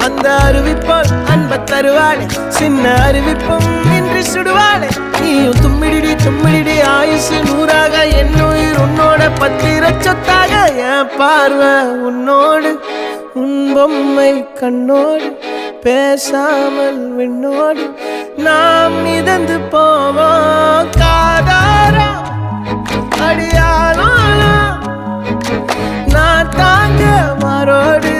அந்த அறிவிப்போல் அன்ப தருவாளே சின்ன அறிவிப்பும் இன்றி சுடுவாளே நீயும் தும்மிடி ஆயுசு நூறாக என் உயிர் உன்னோட பத்திர சொத்தாக என் பார்வை உன்னோடு உன் பொம்மை கண்ணோடு பேசாமல் விண்ணோடு நாம் மிதந்து போவோம் காதாரா அடியானாலும் நான் தாங்க மாறோடு